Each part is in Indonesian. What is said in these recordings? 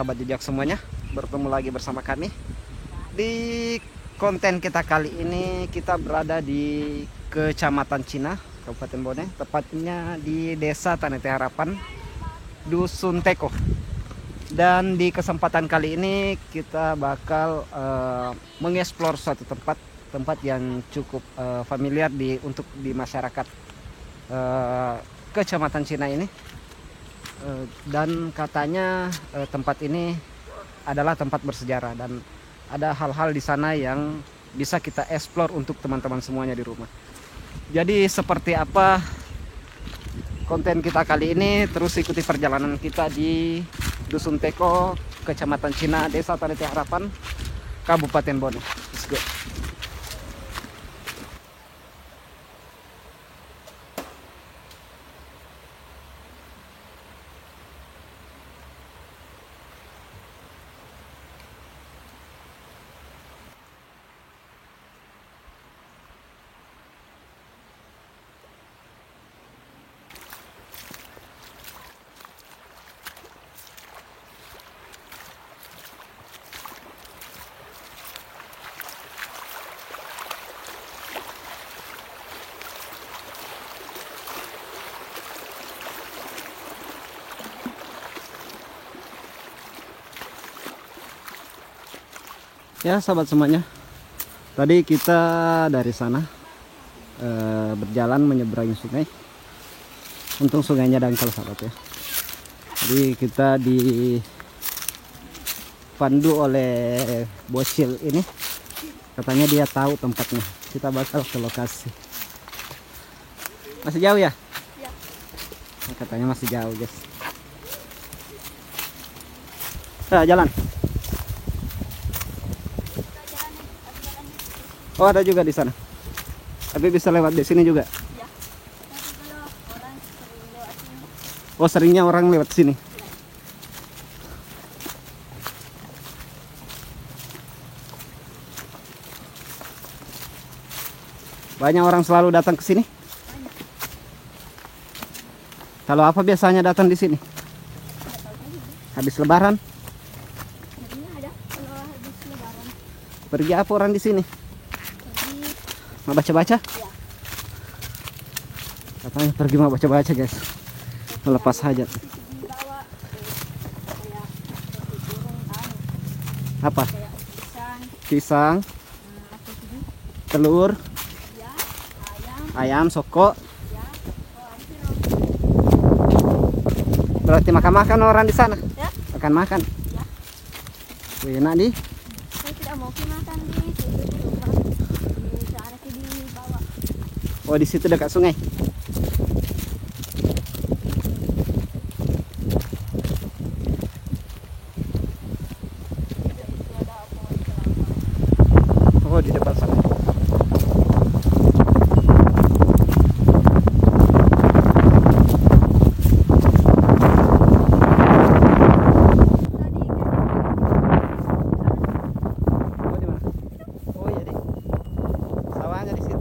sahabat jejak semuanya, bertemu lagi bersama kami. Di konten kita kali ini kita berada di Kecamatan Cina, Kabupaten Bone, tepatnya di Desa Tanete Harapan, Dusun Teko. Dan di kesempatan kali ini kita bakal mengeksplor suatu tempat yang cukup familiar untuk di masyarakat Kecamatan Cina ini. Dan katanya tempat ini adalah tempat bersejarah dan ada hal-hal di sana yang bisa kita eksplor untuk teman-teman semuanya di rumah. Jadi seperti apa konten kita kali ini, terus ikuti perjalanan kita di Dusun Teko, Kecamatan Cina, Desa Tanete Harapan, Kabupaten Bone. Let's go. Ya sahabat semuanya, tadi kita dari sana berjalan menyeberangi sungai. Untung sungainya dangkal sahabat ya. Jadi kita dipandu oleh bocil ini, katanya dia tahu tempatnya. Kita bakal ke lokasi. Masih jauh ya? Ya. Katanya masih jauh guys. Nah, jalan. Oh, ada juga di sana. Tapi bisa lewat di sini juga. Ya. Oh, seringnya orang lewat sini. Ya. Banyak orang selalu datang ke sini. Banyak. Kalau apa biasanya datang di sini? Habis Lebaran. Ada kalau habis Lebaran. Pergi apa orang di sini? Mau baca-baca? Ya. Katanya pergi mau baca-baca guys. Melepas hajat. Apa? Pisang. Telur. Ayam, soko. Berarti makan-makan orang di sana? Ya. Makan-makan. Ya. Wih, enak nih. Saya tidak mau makan di Oh, di situ dekat sungai. Oh, di depan sana. Oh, di mana? Oh, iya deh. Sawahnya di situ.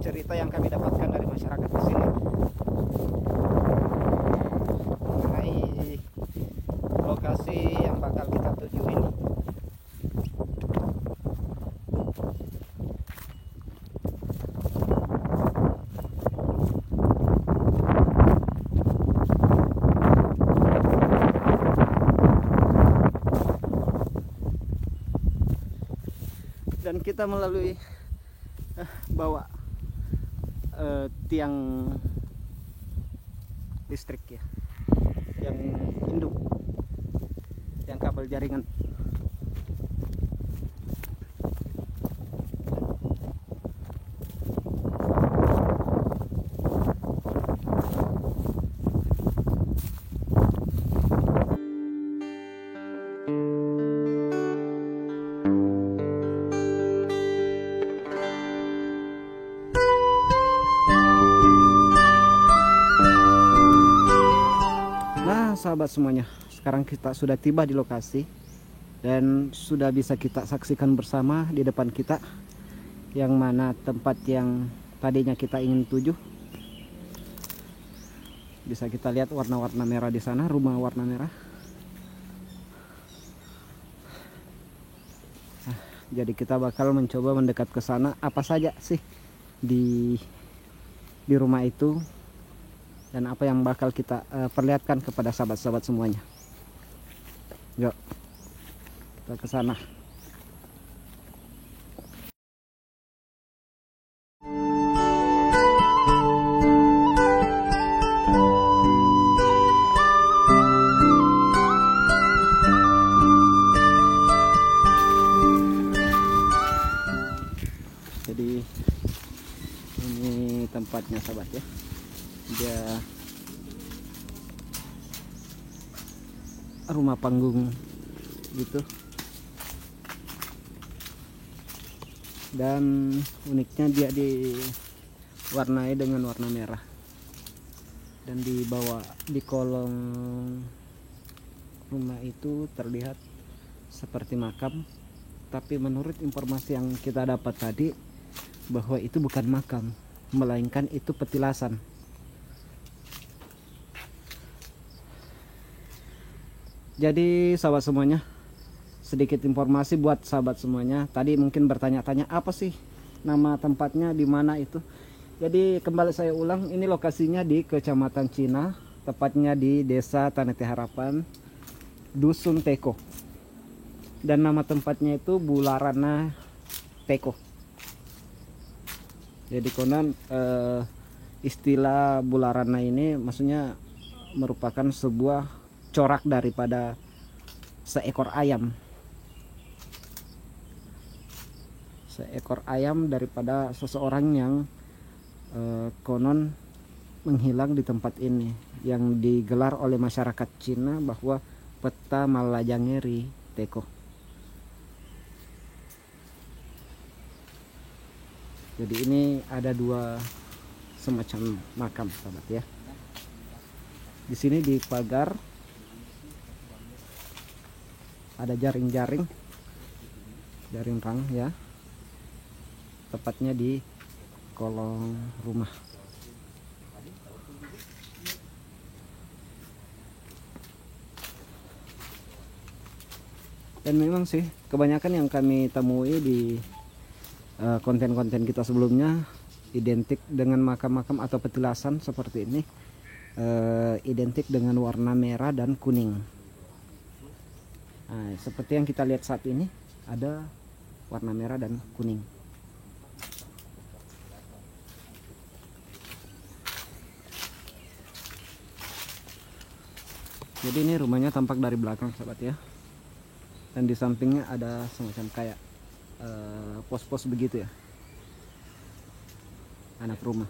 Cerita yang kami dapatkan dari masyarakat di sini mengenai lokasi yang bakal kita tuju ini. Dan kita melalui bawa tiang listrik ya, yang induk, yang kabel jaringan. sahabat semuanya, sekarang kita sudah tiba di lokasi dan sudah bisa kita saksikan bersama di depan kita yang mana tempat yang tadinya kita ingin tuju. Bisa kita lihat warna-warna merah di sana, rumah warna merah. Jadi kita bakal mencoba mendekat ke sana, apa saja sih di rumah itu dan apa yang bakal kita perlihatkan kepada sahabat-sahabat semuanya. Yuk, kita ke sana. Jadi ini tempatnya sahabat ya, dia rumah panggung gitu, dan uniknya dia diwarnai dengan warna merah, dan di bawah di kolong rumah itu terlihat seperti makam, tapi menurut informasi yang kita dapat tadi bahwa itu bukan makam, melainkan itu petilasan. Jadi sahabat semuanya, sedikit informasi buat sahabat semuanya. Tadi mungkin bertanya-tanya apa sih nama tempatnya, di mana itu. Jadi kembali saya ulang, ini lokasinya di Kecamatan Cina, tepatnya di Desa Tanete Harapan, Dusun Teko. Dan nama tempatnya itu Bularana Teko. Jadi konon istilah Bularana ini maksudnya merupakan sebuah corak daripada seekor ayam. Seekor ayam daripada seseorang yang konon menghilang di tempat ini, yang digelar oleh masyarakat Cina bahwa Peta Malajangeri Teko. Jadi ini ada dua semacam makam sahabat ya. Di sini di pagar ada jaring-jaring, jaring rang ya, tepatnya di kolong rumah. Dan memang sih kebanyakan yang kami temui di konten-konten kita sebelumnya identik dengan makam-makam atau petilasan seperti ini, identik dengan warna merah dan kuning. Nah, seperti yang kita lihat saat ini ada warna merah dan kuning. Jadi ini rumahnya tampak dari belakang sahabat ya, dan di sampingnya ada semacam kayak pos-pos begitu ya, anak rumah.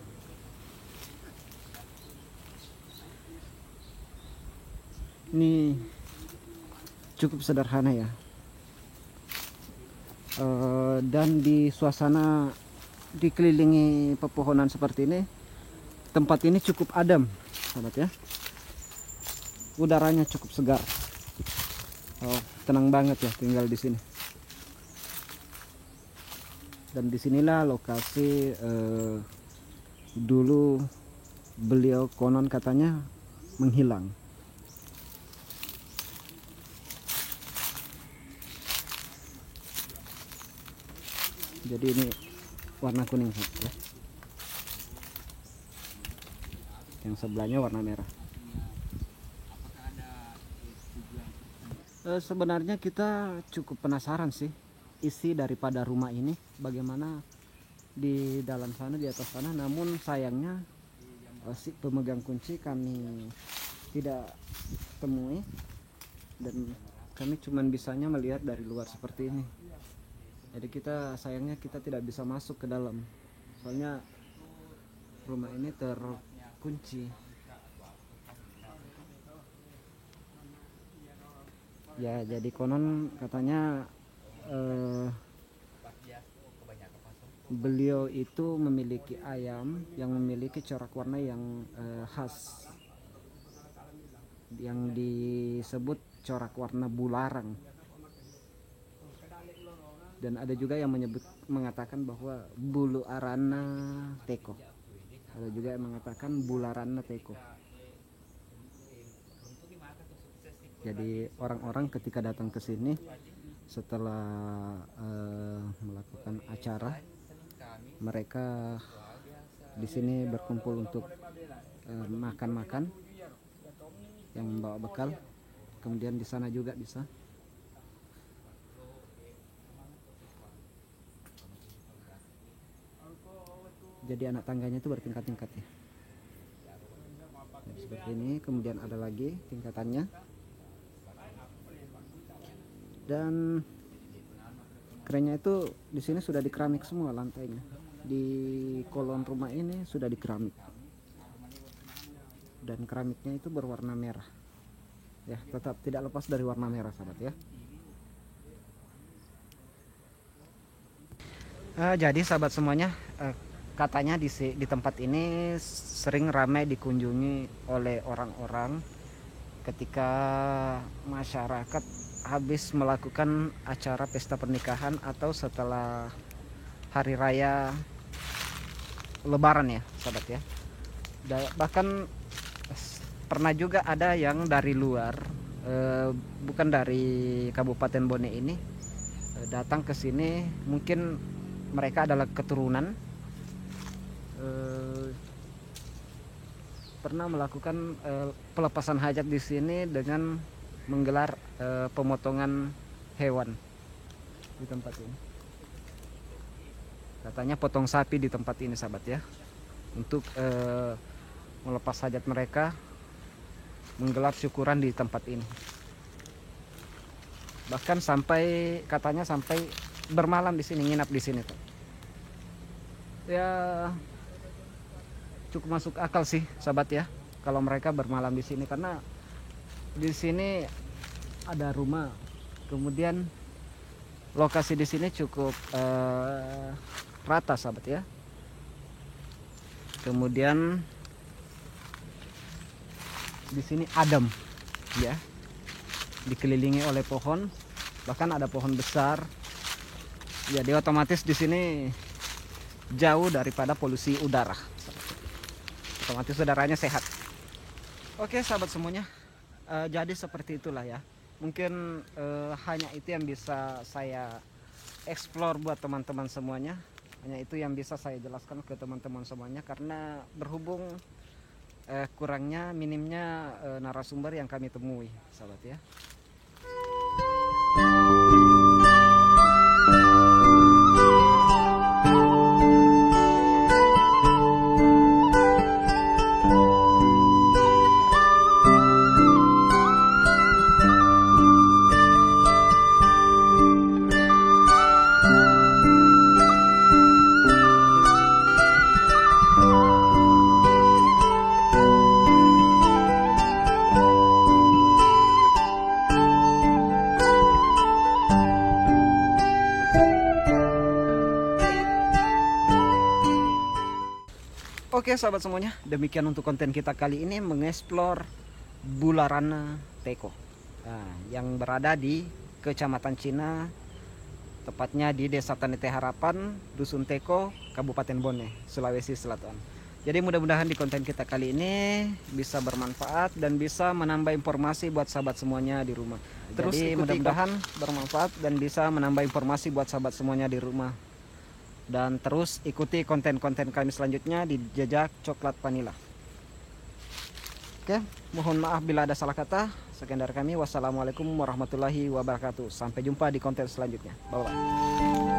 Ini cukup sederhana ya, dan di suasana dikelilingi pepohonan seperti ini, tempat ini cukup adem sahabat ya, udaranya cukup segar. Tenang banget ya tinggal di sini. Dan disinilah lokasi dulu beliau konon katanya menghilang. Jadi ini warna kuning ya, yang sebelahnya warna merah. Sebenarnya kita cukup penasaran sih isi daripada rumah ini, bagaimana di dalam sana, di atas sana. Namun sayangnya si pemegang kunci kami tidak temui, dan kami cuma bisanya melihat dari luar seperti ini. Jadi sayangnya kita tidak bisa masuk ke dalam, soalnya rumah ini terkunci. Ya, jadi konon katanya beliau itu memiliki ayam yang memiliki corak warna yang khas, yang disebut corak warna bularang. Dan ada juga yang mengatakan bahwa bulu arana teko. Ada juga yang mengatakan bularana teko. Jadi orang-orang ketika datang ke sini setelah melakukan acara, mereka di sini berkumpul untuk makan-makan yang membawa bekal. Kemudian di sana juga bisa. Jadi anak tangganya itu bertingkat-tingkat ya. Jadi seperti ini, kemudian ada lagi tingkatannya. Dan kerennya itu di sini sudah dikeramik semua lantainya. Di kolon rumah ini sudah dikeramik. Dan keramiknya itu berwarna merah. Ya, tetap tidak lepas dari warna merah, sahabat ya. Jadi sahabat semuanya, katanya di tempat ini sering ramai dikunjungi oleh orang-orang ketika masyarakat habis melakukan acara pesta pernikahan atau setelah hari raya Lebaran ya, sahabat ya. Bahkan pernah juga ada yang dari luar, bukan dari Kabupaten Bone ini, datang ke sini. Mungkin mereka adalah keturunan, pernah melakukan pelepasan hajat di sini dengan menggelar pemotongan hewan di tempat ini. Katanya potong sapi di tempat ini, sahabat ya, untuk melepas hajat mereka, menggelar syukuran di tempat ini. Bahkan katanya sampai bermalam di sini, nginap di sini tuh. Ya cukup masuk akal sih, sahabat ya, kalau mereka bermalam di sini, karena di sini ada rumah, kemudian lokasi di sini cukup rata, sahabat ya. Kemudian di sini adem ya, dikelilingi oleh pohon, bahkan ada pohon besar. Jadi otomatis di sini jauh daripada polusi udara. Otomatis udaranya sehat. Oke sahabat semuanya, jadi seperti itulah ya. Mungkin hanya itu yang bisa saya explore buat teman-teman semuanya. Hanya itu yang bisa saya jelaskan ke teman-teman semuanya, karena berhubung minimnya narasumber yang kami temui, sahabat ya. Oke sahabat semuanya, demikian untuk konten kita kali ini mengeksplor Bularana Teko, yang berada di Kecamatan Cina, tepatnya di Desa Tanite Harapan, Dusun Teko, Kabupaten Bone, Sulawesi Selatan. Jadi mudah-mudahan di konten kita kali ini bisa bermanfaat dan bisa menambah informasi buat sahabat semuanya di rumah. Jadi mudah-mudahan bermanfaat dan bisa menambah informasi buat sahabat semuanya di rumah. Dan terus ikuti konten-konten kami selanjutnya di Jejak Coklat Vanila. Oke, mohon maaf bila ada salah kata. Sekian dari kami. Wassalamualaikum warahmatullahi wabarakatuh. Sampai jumpa di konten selanjutnya. Bye-bye.